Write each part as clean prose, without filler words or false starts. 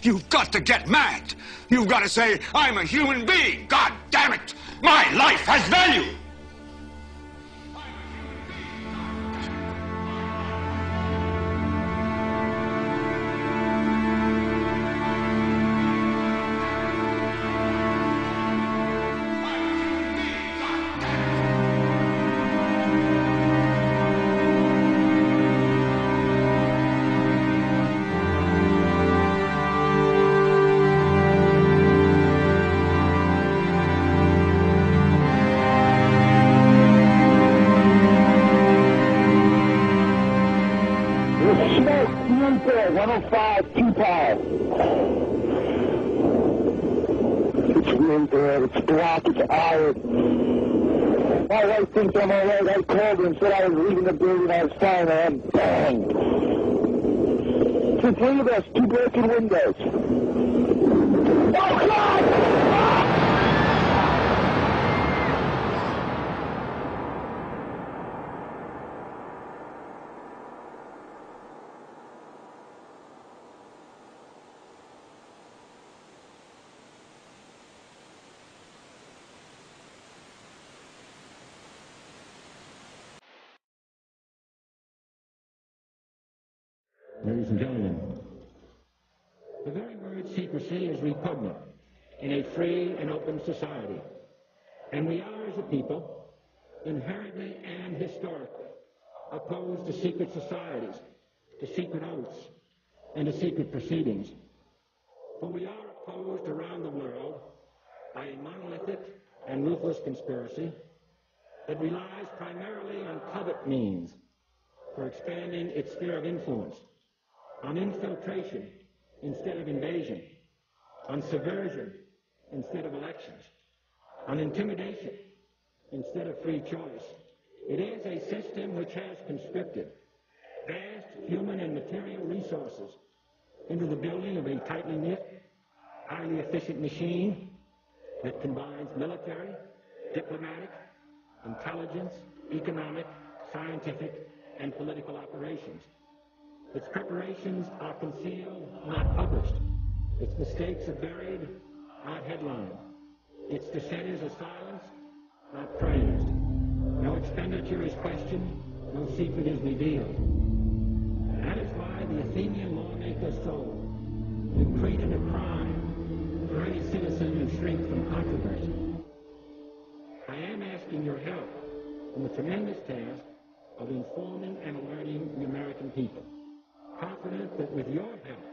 You've got to get mad. You've got to say, I'm a human being. God damn it. My life has value. It's black, it's iron. My wife thinks I'm all right. I called her and said I was leaving the building. I was fine, and bang. The three of us, 2 broken windows. Oh, God! Ladies and gentlemen, the very word secrecy is repugnant in a free and open society. And we are, as a people, inherently and historically opposed to secret societies, to secret oaths, and to secret proceedings. But we are opposed around the world by a monolithic and ruthless conspiracy that relies primarily on covert means for expanding its sphere of influence, on infiltration instead of invasion, on subversion instead of elections, on intimidation instead of free choice. It is a system which has conscripted vast human and material resources into the building of a tightly knit, highly efficient machine that combines military, diplomatic, intelligence, economic, scientific, and political operations. Its preparations are concealed, not published. Its mistakes are buried, not headlined. Its dissenters are silenced, not praised. No expenditure is questioned, no secret is revealed. That is why the Athenian lawmakers told, you created a crime for any citizen who shrinks from controversy. I am asking your help in the tremendous task of informing and alerting the American people, confident that with your help,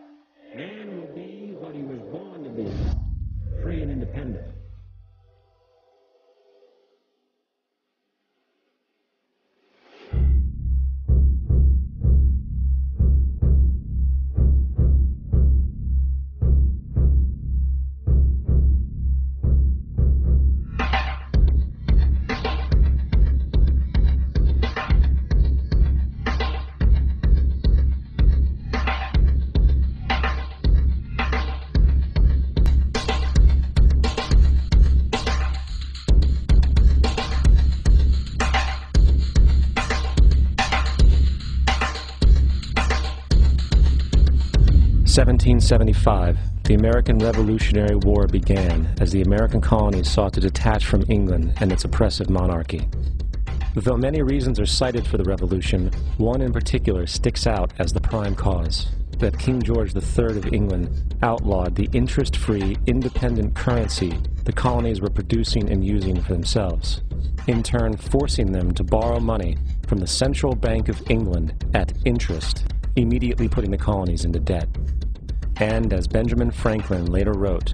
man will be what he was born to be, free and independent. In 1775, the American Revolutionary War began as the American colonies sought to detach from England and its oppressive monarchy. Though many reasons are cited for the revolution, one in particular sticks out as the prime cause: that King George III of England outlawed the interest-free, independent currency the colonies were producing and using for themselves, in turn forcing them to borrow money from the Central Bank of England at interest, immediately putting the colonies into debt. And, as Benjamin Franklin later wrote,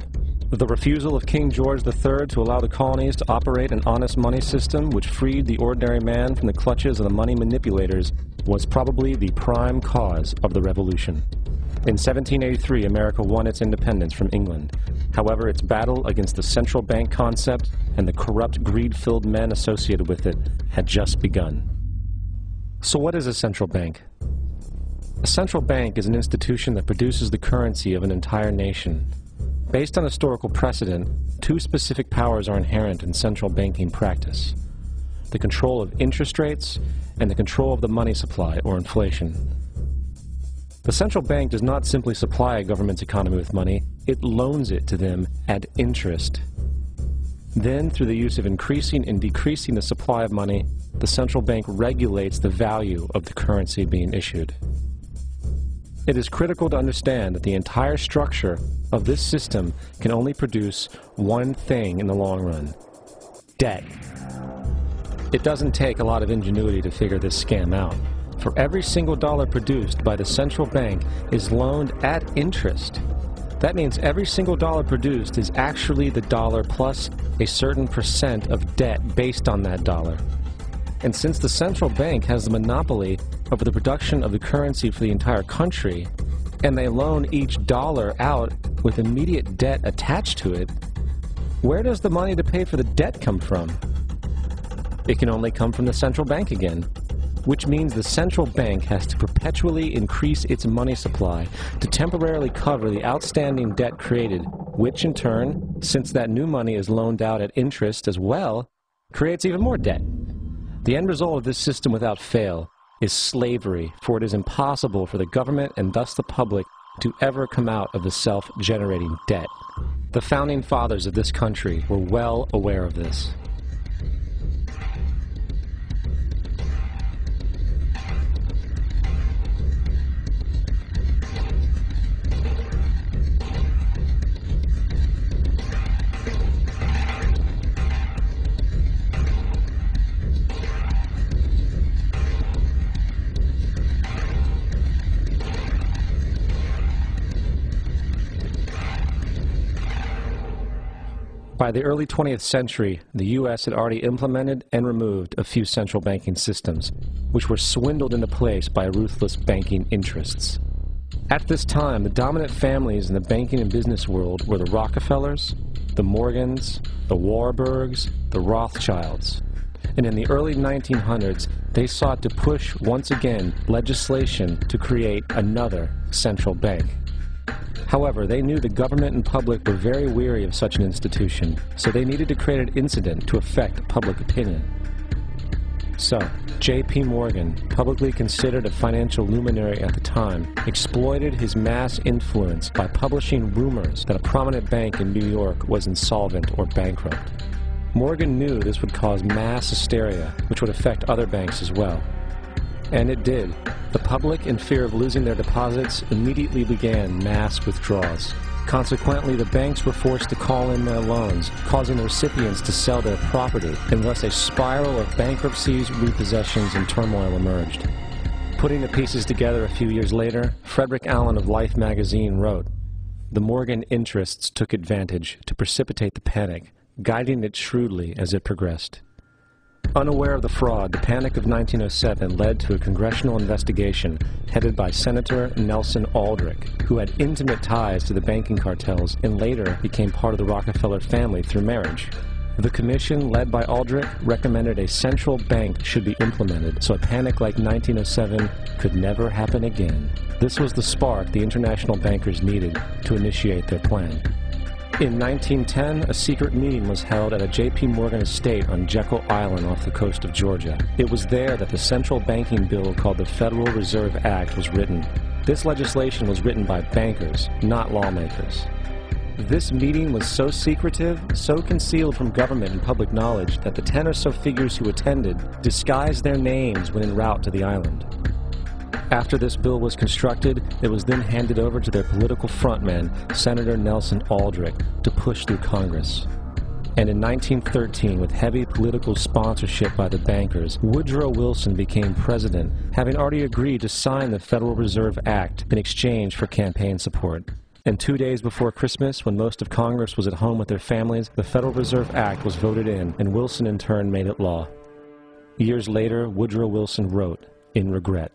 the refusal of King George III to allow the colonies to operate an honest money system which freed the ordinary man from the clutches of the money manipulators was probably the prime cause of the revolution. In 1783, America won its independence from England. However, its battle against the central bank concept and the corrupt, greed-filled men associated with it had just begun. So what is a central bank? A central bank is an institution that produces the currency of an entire nation. Based on historical precedent, two specific powers are inherent in central banking practice: the control of interest rates and the control of the money supply, or inflation. The central bank does not simply supply a government's economy with money, it loans it to them at interest. Then, through the use of increasing and decreasing the supply of money, the central bank regulates the value of the currency being issued. It is critical to understand that the entire structure of this system can only produce one thing in the long run: debt. It doesn't take a lot of ingenuity to figure this scam out. For every single dollar produced by the central bank is loaned at interest. That means every single dollar produced is actually the dollar plus a certain percent of debt based on that dollar. And since the central bank has the monopoly over the production of the currency for the entire country, and they loan each dollar out with immediate debt attached to it, where does the money to pay for the debt come from? It can only come from the central bank again, which means the central bank has to perpetually increase its money supply to temporarily cover the outstanding debt created, which in turn, since that new money is loaned out at interest as well, creates even more debt. The end result of this system without fail is slavery, for it is impossible for the government and thus the public to ever come out of the self-generating debt. The founding fathers of this country were well aware of this. By the early 20th century, the U.S. had already implemented and removed a few central banking systems, which were swindled into place by ruthless banking interests. At this time, the dominant families in the banking and business world were the Rockefellers, the Morgans, the Warburgs, the Rothschilds. And in the early 1900s, they sought to push once again legislation to create another central bank. However, they knew the government and public were very weary of such an institution, so they needed to create an incident to affect public opinion. So, J.P. Morgan, publicly considered a financial luminary at the time, exploited his mass influence by publishing rumors that a prominent bank in New York was insolvent or bankrupt. Morgan knew this would cause mass hysteria, which would affect other banks as well. And it did. The public, in fear of losing their deposits, immediately began mass withdrawals. Consequently, the banks were forced to call in their loans, causing the recipients to sell their property, and thus a spiral of bankruptcies, repossessions, and turmoil emerged. Putting the pieces together a few years later, Frederick Allen of Life magazine wrote, "The Morgan interests took advantage to precipitate the panic, guiding it shrewdly as it progressed." Unaware of the fraud, the Panic of 1907 led to a congressional investigation headed by Senator Nelson Aldrich, who had intimate ties to the banking cartels and later became part of the Rockefeller family through marriage. The commission, led by Aldrich, recommended a central bank should be implemented so a panic like 1907 could never happen again. This was the spark the international bankers needed to initiate their plan. In 1910, a secret meeting was held at a J.P. Morgan estate on Jekyll Island off the coast of Georgia. It was there that the central banking bill called the Federal Reserve Act was written. This legislation was written by bankers, not lawmakers. This meeting was so secretive, so concealed from government and public knowledge that the 10 or so figures who attended disguised their names when en route to the island. After this bill was constructed, it was then handed over to their political frontman, Senator Nelson Aldrich, to push through Congress. And in 1913, with heavy political sponsorship by the bankers, Woodrow Wilson became president, having already agreed to sign the Federal Reserve Act in exchange for campaign support. And 2 days before Christmas, when most of Congress was at home with their families, the Federal Reserve Act was voted in, and Wilson in turn made it law. Years later, Woodrow Wilson wrote, in regret,